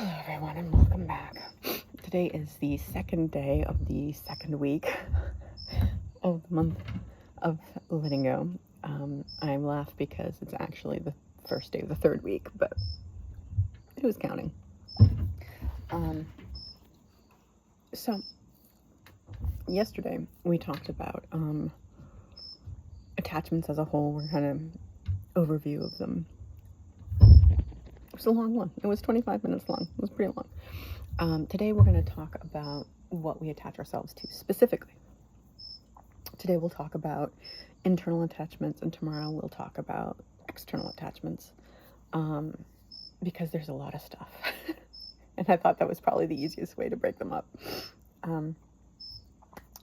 Hello everyone and welcome back. Today is the second day of the second week of the month of letting go. I laugh because it's actually the first day of the third week, but it was counting. So yesterday we talked about attachments as a whole. We're kind of overview of them. It was a long one. It was 25 minutes long. It was pretty long. Today we're going to talk about what we attach ourselves to specifically. Today we'll talk about internal attachments, and tomorrow we'll talk about external attachments, because there's a lot of stuff. And I thought that was probably the easiest way to break them up.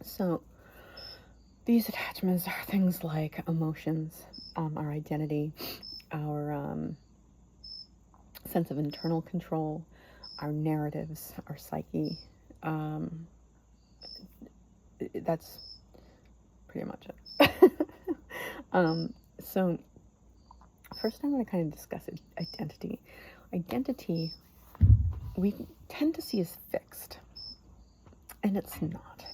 So these attachments are things like emotions, our identity, our sense of internal control, our narratives, our psyche. That's pretty much it. So first I'm going to kind of discuss identity. Identity, we tend to see as fixed, and it's not.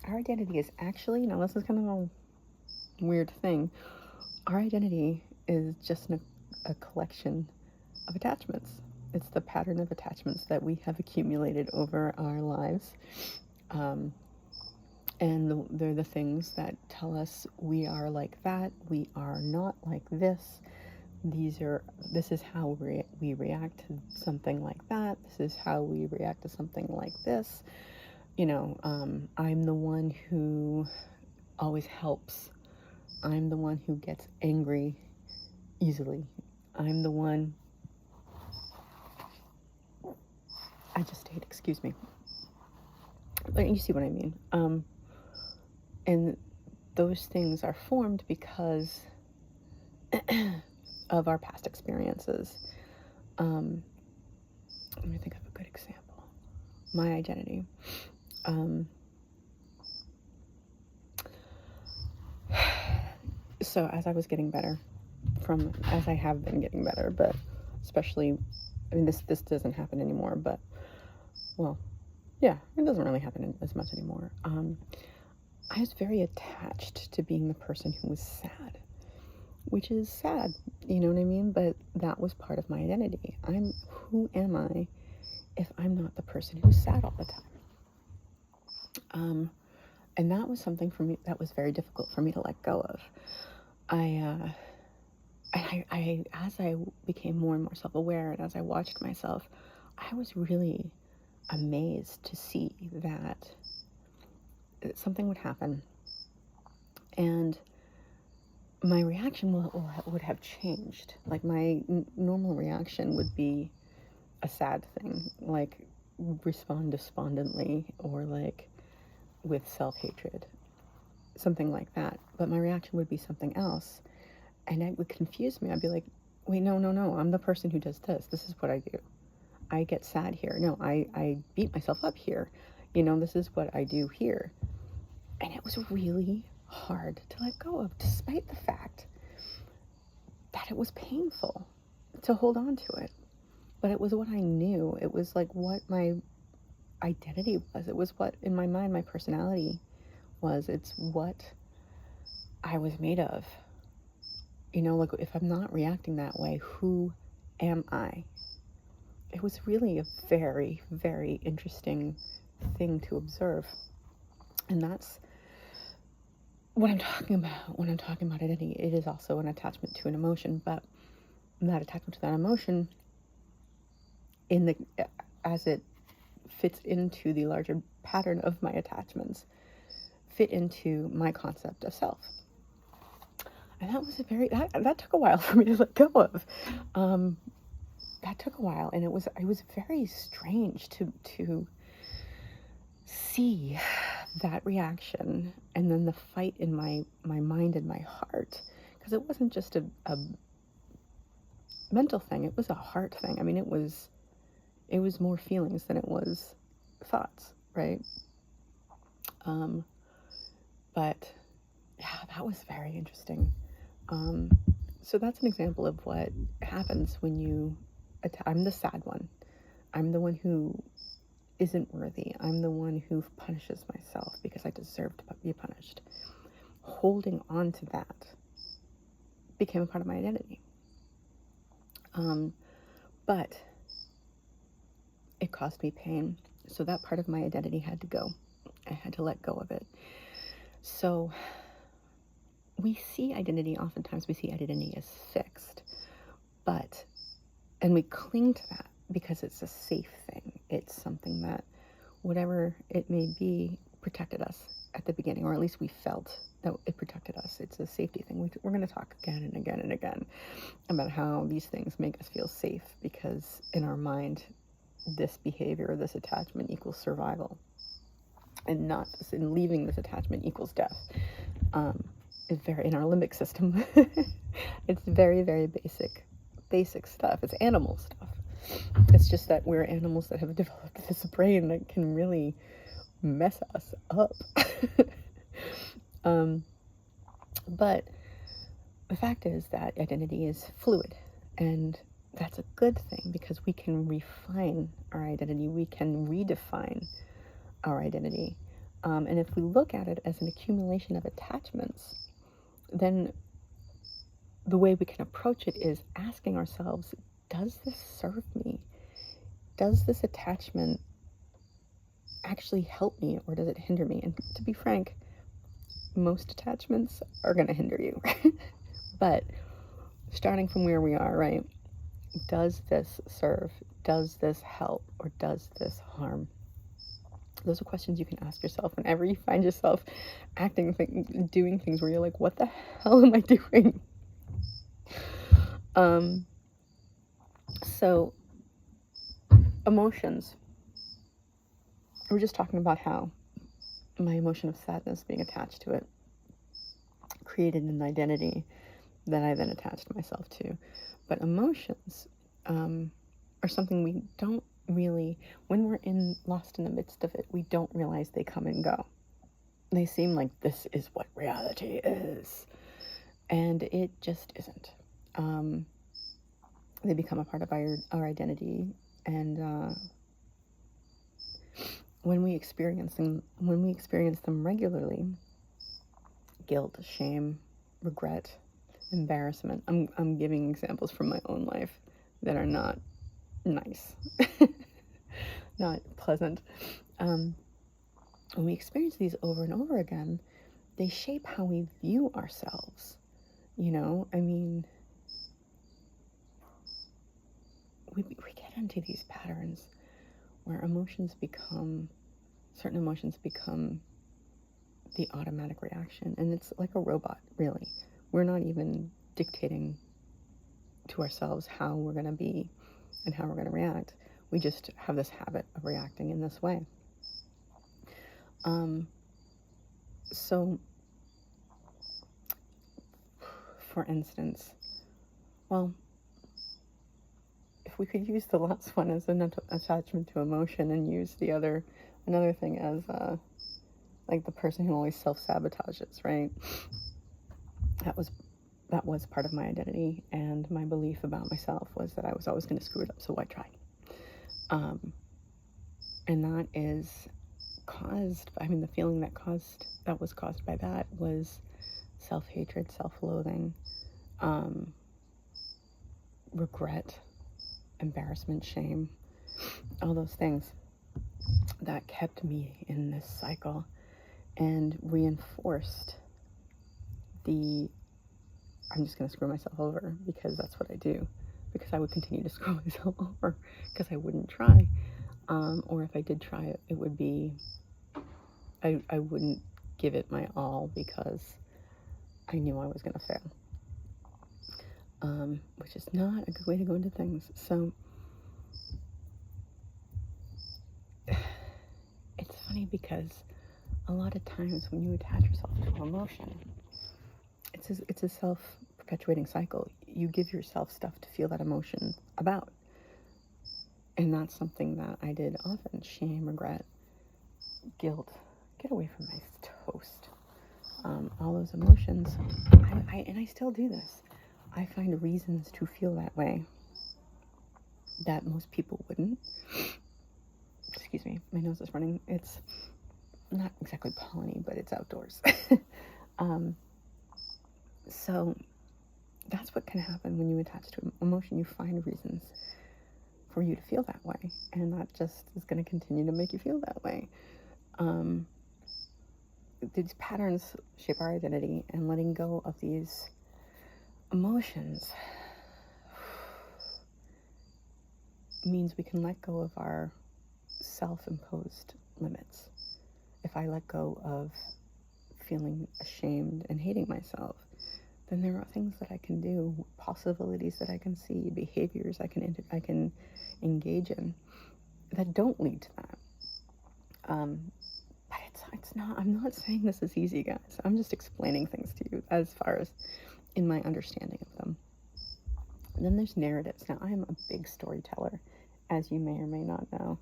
Our identity is actually, now this is kind of a weird thing, our identity is just a collection of attachments. It's the pattern of attachments that we have accumulated over our lives. And they're the things that tell us we are like that, we are not like this. This is how we react to something like that. This is how we react to something like this. I'm the one who always helps. I'm the one who gets angry easily. I'm the one. I just ate, excuse me. But you see what I mean. And those things are formed because of our past experiences. Let me think of a good example. My identity. So as I was getting better, as I have been getting better, but especially, this doesn't happen anymore, but, well, yeah, it doesn't really happen as much anymore. I was very attached to being the person who was sad, which is sad, you know what I mean? But that was part of my identity. Who am I if I'm not the person who's sad all the time? And that was something for me that was very difficult for me to let go of. As I became more and more self-aware, and as I watched myself, I was really amazed to see that something would happen, and my reaction would have changed. Like, my normal reaction would be a sad thing, like respond despondently, or like with self-hatred, something like that. But my reaction would be something else, and it would confuse me. I'd be like, wait, no, I'm the person who does this. This is what I do. I get sad here. No, I beat myself up here. This is what I do here. And it was really hard to let go of, despite the fact that it was painful to hold on to it. But it was what I knew. It was like what my identity was. It was what, in my mind, my personality was. It's what I was made of. Like, if I'm not reacting that way, who am I? It was really a very, very interesting thing to observe. And that's what I'm talking about when I'm talking about identity. It is also an attachment to an emotion, but that attachment to that emotion, as it fits into the larger pattern of my attachments, fit into my concept of self. And that was that took a while for me to let go of. That took a while, and it was very strange to see that reaction, and then the fight in my mind and my heart, because it wasn't just a mental thing, it was a heart thing. It was more feelings than it was thoughts, right? But yeah, that was very interesting. So that's an example of what happens when I'm the sad one. I'm the one who isn't worthy. I'm the one who punishes myself because I deserve to be punished. Holding on to that became a part of my identity. But it caused me pain. So that part of my identity had to go. I had to let go of it. So we see identity, oftentimes we see identity as fixed, and we cling to that because it's a safe thing. It's something that, whatever it may be, protected us at the beginning, or at least we felt that it protected us. It's a safety thing. We're going to talk again and again and again about how these things make us feel safe, because in our mind, this behavior, this attachment equals survival, and not in leaving this attachment equals death. It's very, in our limbic system, it's very, very basic stuff. It's animal stuff. It's just that we're animals that have developed this brain that can really mess us up. But the fact is that identity is fluid, and that's a good thing, because we can refine our identity. We can redefine our identity. And if we look at it as an accumulation of attachments, then the way we can approach it is asking ourselves, does this serve me? Does this attachment actually help me, or does it hinder me? And to be frank, most attachments are going to hinder you. But starting from where we are, right? Does this serve? Does this help? Or does this harm? Those are questions you can ask yourself whenever you find yourself doing things where you're like, what the hell am I doing? So, emotions. We're just talking about how my emotion of sadness being attached to it created an identity that I then attached myself to. But emotions are something we don't really, when we're lost in the midst of it, we don't realize they come and go. They seem like this is what reality is, and it just isn't. They become a part of our identity, and when we experience them regularly, guilt, shame, regret, embarrassment. I'm giving examples from my own life that are not nice, not pleasant. When we experience these over and over again, they shape how we view ourselves. You know, I mean, we get into these patterns where certain emotions become the automatic reaction, and it's like a robot, really. We're not even dictating to ourselves how we're going to be and how we're going to react. We just have this habit of reacting in this way. So, for instance, well, if we could use the last one as an attachment to emotion, and use another thing as like the person who always self-sabotages, right? That was part of my identity, and my belief about myself was that I was always going to screw it up, so why try? And that is the feeling that was caused by that was self-hatred, self-loathing, regret, embarrassment, shame, all those things that kept me in this cycle and reinforced I'm just going to screw myself over, because that's what I do, because I would continue to screw myself over because I wouldn't try, or if I did try it, it would be, I wouldn't give it my all because I knew I was going to fail, which is not a good way to go into things. So it's funny, because a lot of times when you attach yourself to emotion, it's a self-perpetuating cycle. You give yourself stuff to feel that emotion about. And that's something that I did often. Shame, regret, guilt, get away from my toast. All those emotions. And I still do this. I find reasons to feel that way that most people wouldn't. Excuse me, my nose is running. It's not exactly polleny, but it's outdoors. um, so that's what can happen when you attach to emotion. You find reasons for you to feel that way, and that just is going to continue to make you feel that way. These patterns shape our identity, and letting go of these emotions means we can let go of our self-imposed limits. If I let go of feeling ashamed and hating myself, then there are things that I can do, possibilities that I can see, behaviors I can engage in that don't lead to that. But it's not. I'm not saying this is easy, guys. I'm just explaining things to you as far as in my understanding of them. And then there's narratives. Now, I am a big storyteller, as you may or may not know.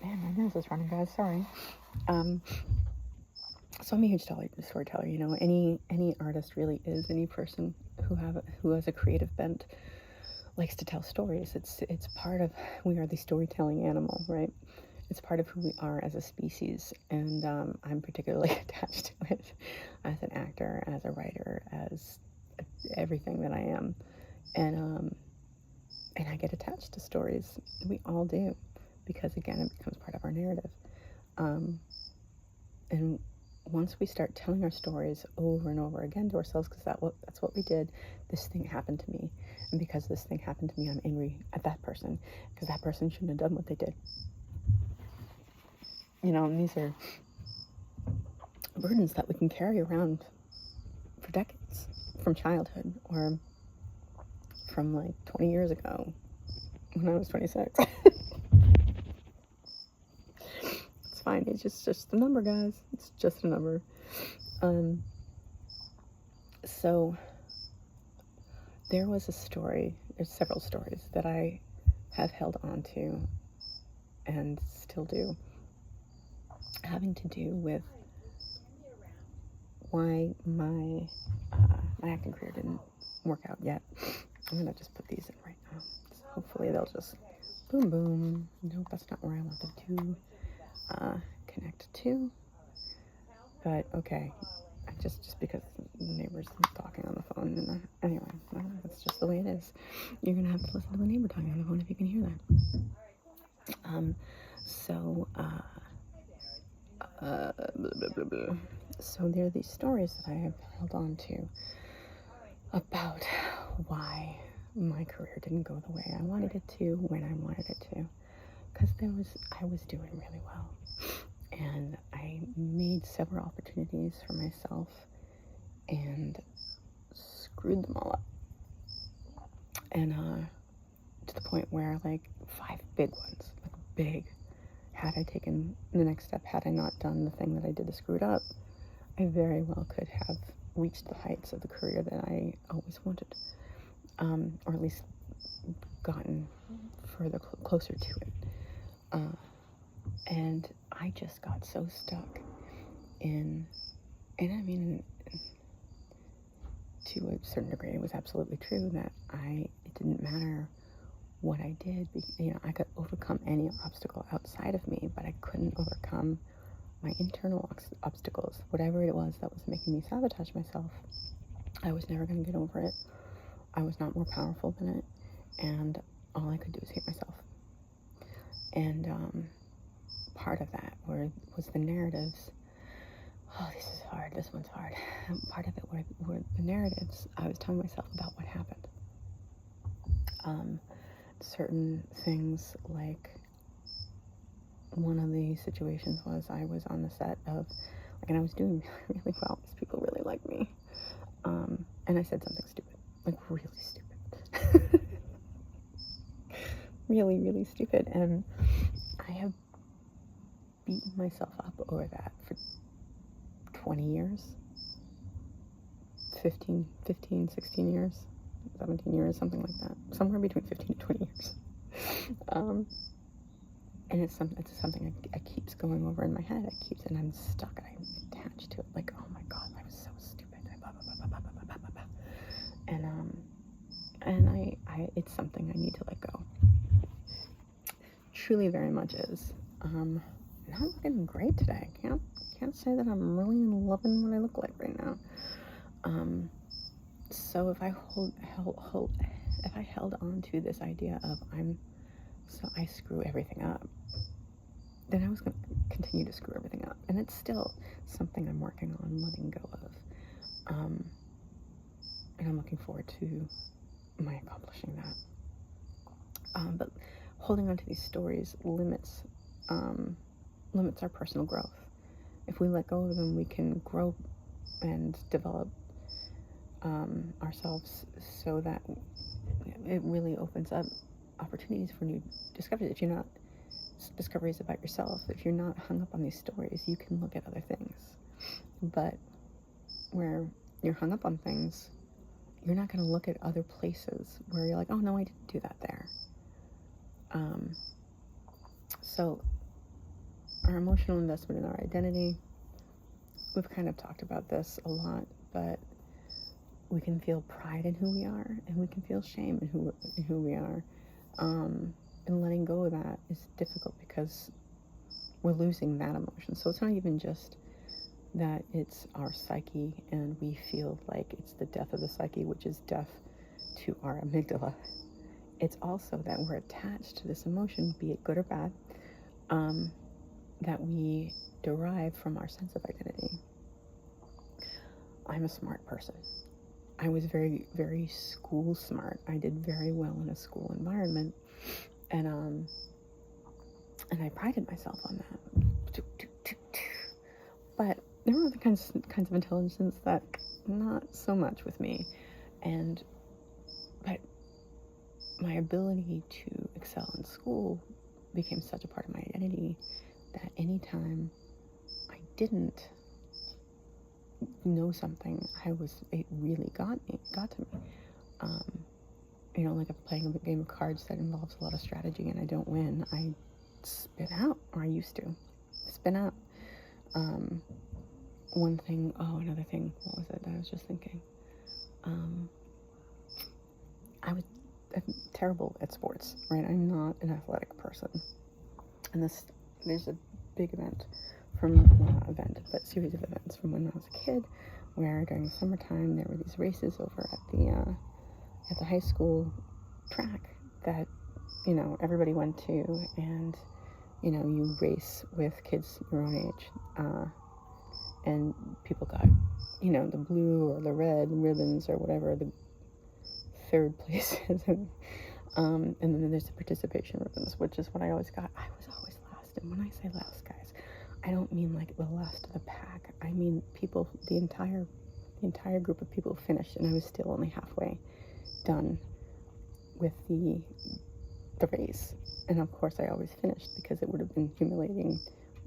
Man, my nose is running, guys. Sorry. So I'm a huge storyteller. You know, any artist really is. Any person who has a creative bent likes to tell stories. It's part of, we are the storytelling animal, right? It's part of who we are as a species, and I'm particularly attached to it as an actor, as a writer, as everything that I am, and I get attached to stories. We all do, because again, it becomes part of our narrative. And once we start telling our stories over and over again to ourselves, because that's what we did. This thing happened to me, and because this thing happened to me, I'm angry at that person because that person shouldn't have done what they did. You know, and these are burdens that we can carry around for decades, from childhood or from like 20 years ago when I was 26. It's fine. It's just a number, guys. It's just a number. So there was a story, there's several stories that I have held on to and still do, having to do with why my acting career didn't work out yet. I'm gonna just put these in right now. So hopefully they'll just boom, boom. Nope, that's not where I want them to connect to. But okay, just because the neighbor's talking on the phone. And anyway, well, that's just the way it is. You're gonna have to listen to the neighbor talking on the phone if you can hear that. Blah, blah, blah. So there are these stories that I have held on to about why my career didn't go the way I wanted it to, when I wanted it to, because I was doing really well, and I made several opportunities for myself and screwed them all up, and to the point where like 5 big ones, like big. Had I taken the next step, had I not done the thing that I did to screw it up, I very well could have reached the heights of the career that I always wanted, or at least gotten further closer to it. And I just got so stuck in, and I mean, to a certain degree, it was absolutely true that it didn't matter what I did. You know, I could overcome any obstacle outside of me, but I couldn't overcome my internal obstacles. Whatever it was that was making me sabotage myself, I was never going to get over it. I was not more powerful than it, and all I could do was hate myself. And part of that was the narratives. Oh, this is hard. This one's hard. Part of it were the narratives I was telling myself about what happened. Certain things, like one of the situations was I was on the set of, and I was doing really well because people really liked me, and I said something stupid, like really stupid. Really, really stupid, and I have beaten myself up over that for 20 years, 15, 16 years, 17 years, something like that, somewhere between 15 to 20 years. And it's something that keeps going over in my head. And I'm stuck, and I'm attached to it. Like, oh my God, I was so stupid. Blah, blah, blah, blah, blah, blah, blah, blah. And it's something I need to let go. truly very much is. Not looking great today. Can't say that I'm really loving what I look like right now. So if I if I held on to this idea of I screw everything up, then I was going to continue to screw everything up, and it's still something I'm working on letting go of. And I'm looking forward to my accomplishing that. But holding on to these stories limits our personal growth. If we let go of them, we can grow and develop ourselves so that it really opens up opportunities for new discoveries. If you're not discoveries about yourself, if you're not hung up on these stories, you can look at other things. But where you're hung up on things, you're not going to look at other places where you're like, oh no, I didn't do that there. So our emotional investment in our identity, we've kind of talked about this a lot, but we can feel pride in who we are, and we can feel shame in who we are. And letting go of that is difficult because we're losing that emotion. So it's not even just that it's our psyche and we feel like it's the death of the psyche, which is death to our amygdala. It's also that we're attached to this emotion, be it good or bad, that we derive from our sense of identity. I'm a smart person. I was very, very school smart. I did very well in a school environment, and I prided myself on that. But there were other kinds of intelligence that not so much with me, but my ability to excel in school became such a part of my identity that anytime I didn't know something, it really got to me. Like if I'm playing a game of cards that involves a lot of strategy and I don't win, I spin out, or I used to spin out. Another thing, what was it that I was just thinking? I'm terrible at sports, right? I'm not an athletic person. And there's a big series of events from when I was a kid, where during the summertime there were these races over at the high school track that, everybody went to, and, you race with kids your own age, and people got, the blue or the red ribbons or whatever the third place is, and then there's the participation ribbons, which is what I always got. I was always last, and when I say last, guys, I don't mean like the last of the pack. I mean the entire group of people finished, and I was still only halfway done with the race. And of course I always finished, because it would have been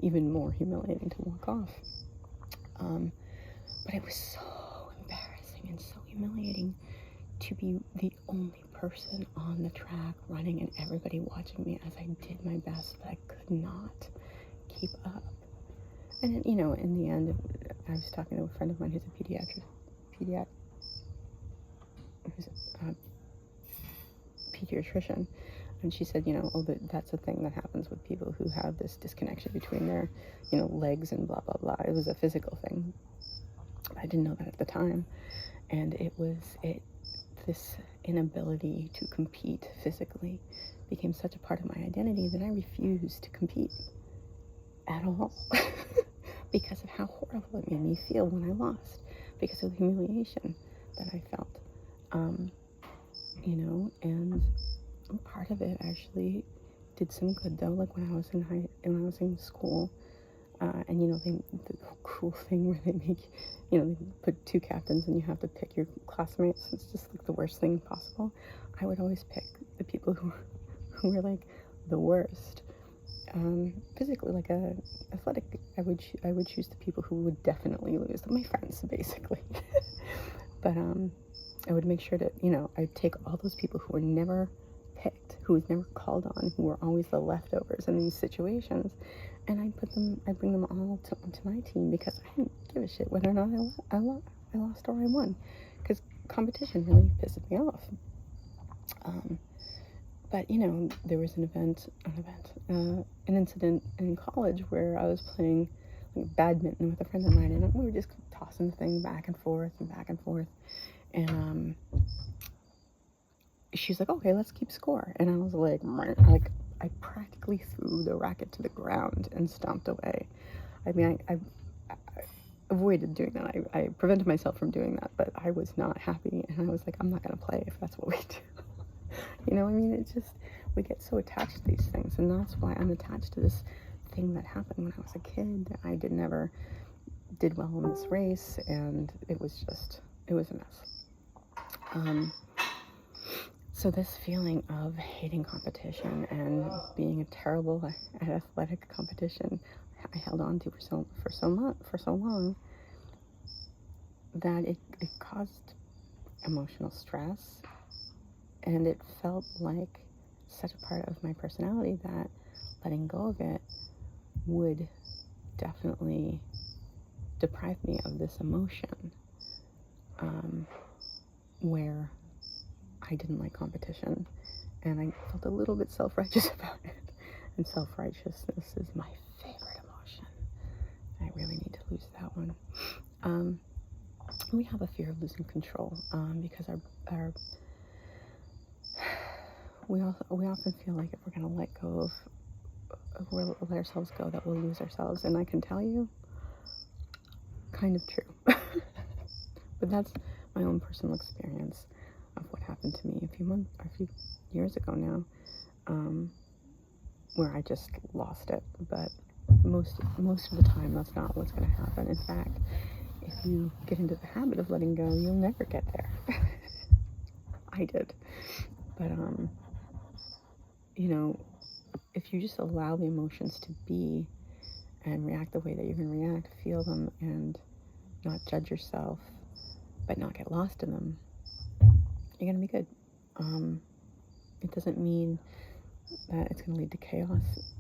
even more humiliating to walk off. But it was so embarrassing and so humiliating to be the only person on the track running, and everybody watching me as I did my best, but I could not keep up. And in the end, I was talking to a friend of mine who's a pediatrician, and she said, that's a thing that happens with people who have this disconnection between their, legs and blah, blah, blah. It was a physical thing. I didn't know that at the time. And this inability to compete physically became such a part of my identity that I refused to compete at all because of how horrible it made me feel when I lost, because of the humiliation that I felt. And part of it actually did some good, though. Like when I was in school, and the cool thing where they make, they put two captains and you have to pick your classmates. It's just like the worst thing possible. I would always pick the people who were like the worst. Physically, like athletic, I would choose the people who would definitely lose. My friends, basically. But I would make sure that, I'd take all those people who were never picked, who was never called on, who were always the leftovers in these situations, and I'd bring them all onto my team, because I didn't give a shit whether or not I lost or I won, because competition really pisses me off. But, there was an incident in college where I was playing like badminton with a friend of mine, and we were just tossing the thing back and forth and back and forth. And she's like, "Okay, let's keep score." And I was like, I practically threw the racket to the ground and stomped away. I mean, I avoided doing that. I prevented myself from doing that, but I was not happy, and I was like, I'm not gonna play if that's what we do. It's just, we get so attached to these things, and that's why I'm attached to this thing that happened when I was a kid. I never did well in this race, and it was a mess. So this feeling of hating competition and being a terrible at athletic competition, I held on to for so long that it caused emotional stress, and it felt like such a part of my personality that letting go of it would definitely deprive me of this emotion, where I didn't like competition, and I felt a little bit self-righteous about it. And self-righteousness is my favorite emotion. I really need to lose that one. We have a fear of losing control, because we often feel like if we're going to let go of we'll let ourselves go, that we'll lose ourselves. And I can tell you, kind of true. But that's my own personal experience of what happened to me a few years ago now, where I just lost it. But most of the time, that's not what's going to happen. In fact, if you get into the habit of letting go, you'll never get there. I did. But if you just allow the emotions to be and react the way that you're going to react, feel them, and not judge yourself, but not get lost in them, you're going to be good. It doesn't mean that it's going to lead to chaos.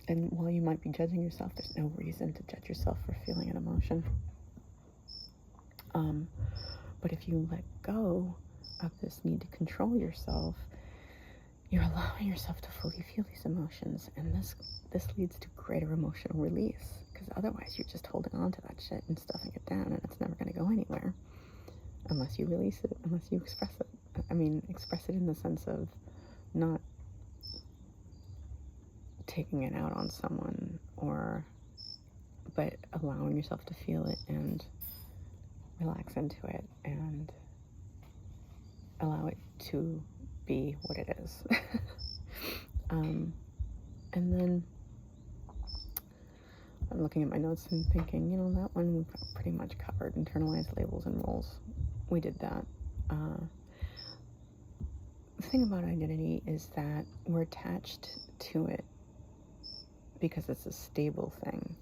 And while you might be judging yourself, there's no reason to judge yourself for feeling an emotion. But if you let go of this need to control yourself, you're allowing yourself to fully feel these emotions, and this leads to greater emotional release, because otherwise you're just holding on to that shit and stuffing it down, and it's never going to go anywhere unless you release it, unless you express it. I mean, express it in the sense of not taking it out on someone, but allowing yourself to feel it and relax into it and allow it to be what it is. And then I'm looking at my notes and thinking, that one we've pretty much covered. Internalized labels and roles. We did that. The thing about identity is that we're attached to it because it's a stable thing,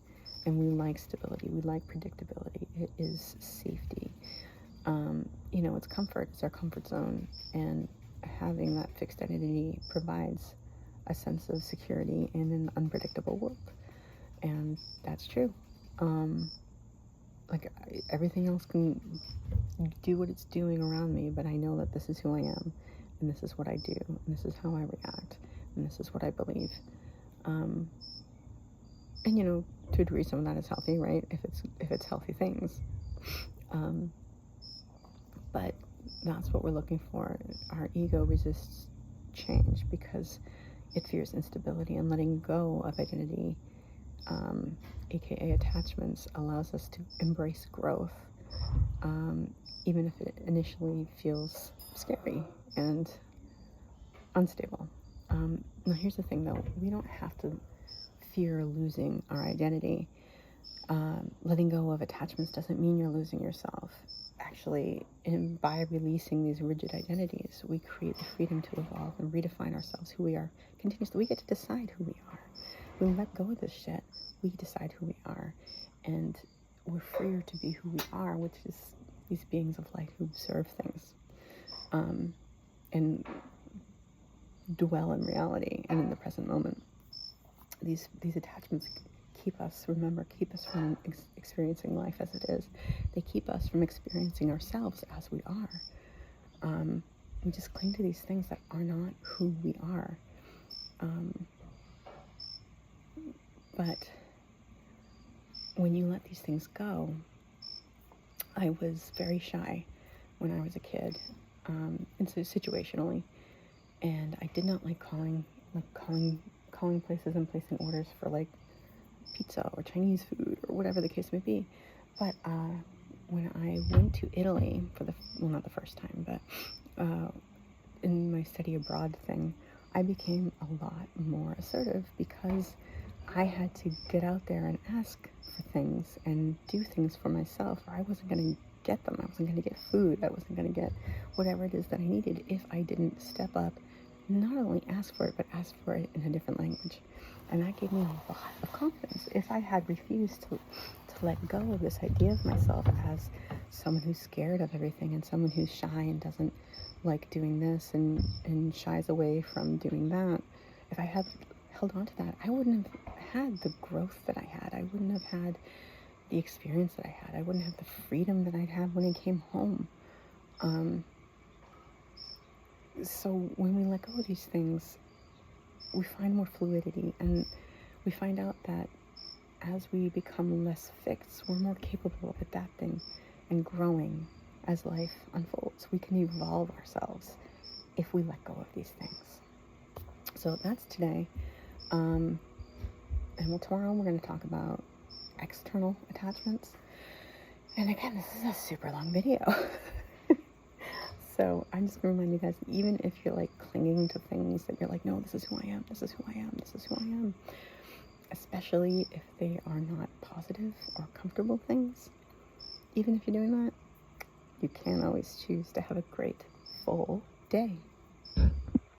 and we like stability, we like predictability. It is safety. It's comfort. It's our comfort zone, and having that fixed identity provides a sense of security in an unpredictable world, and that's true. Everything else can do what it's doing around me, but I know that this is who I am, and this is what I do, and this is how I react, and this is what I believe. And to a degree, some of that is healthy, right? If it's healthy things. But that's what we're looking for. Our ego resists change because it fears instability, and letting go of identity, aka attachments, allows us to embrace growth, even if it initially feels scary and unstable. Now here's the thing though, we don't have to fear losing our identity. Letting go of attachments doesn't mean you're losing yourself. Actually, by releasing these rigid identities, we create the freedom to evolve and redefine ourselves, who we are continuously. We get to decide who we are. When we let go of this shit, we decide who we are, and we're freer to be who we are, which is these beings of light who observe things, and dwell in reality and in the present moment. These attachments keep us from experiencing life as it is. They keep us from experiencing ourselves as we are. we just cling to these things that are not who we are. Um, but when you let these things go, I was very shy when I was a kid, and so situationally, and I did not like calling places and placing orders for like pizza or Chinese food or whatever the case may be. But when I went to Italy for not the first time, but in my study abroad thing, I became a lot more assertive because I had to get out there and ask for things and do things for myself, or I wasn't going to get them. I wasn't going to get food. I wasn't going to get whatever it is that I needed if I didn't step up, not only ask for it, but ask for it in a different language. And that gave me a lot of confidence. If I had refused to let go of this idea of myself as someone who's scared of everything and someone who's shy and doesn't like doing this and shies away from doing that, if I had held on to that, I wouldn't have had the growth that I had. I wouldn't have had the experience that I had. I wouldn't have the freedom that I'd have when I came home. So when we let go of these things, we find more fluidity, and we find out that as we become less fixed, we're more capable of adapting and growing as life unfolds. We can evolve ourselves if we let go of these things. So that's today. And tomorrow we're going to talk about external attachments. And again, this is a super long video. So I'm just going to remind you guys, even if you're like clinging to things that you're like, no, this is who I am, this is who I am, this is who I am, especially if they are not positive or comfortable things, even if you're doing that, you can always choose to have a great full day.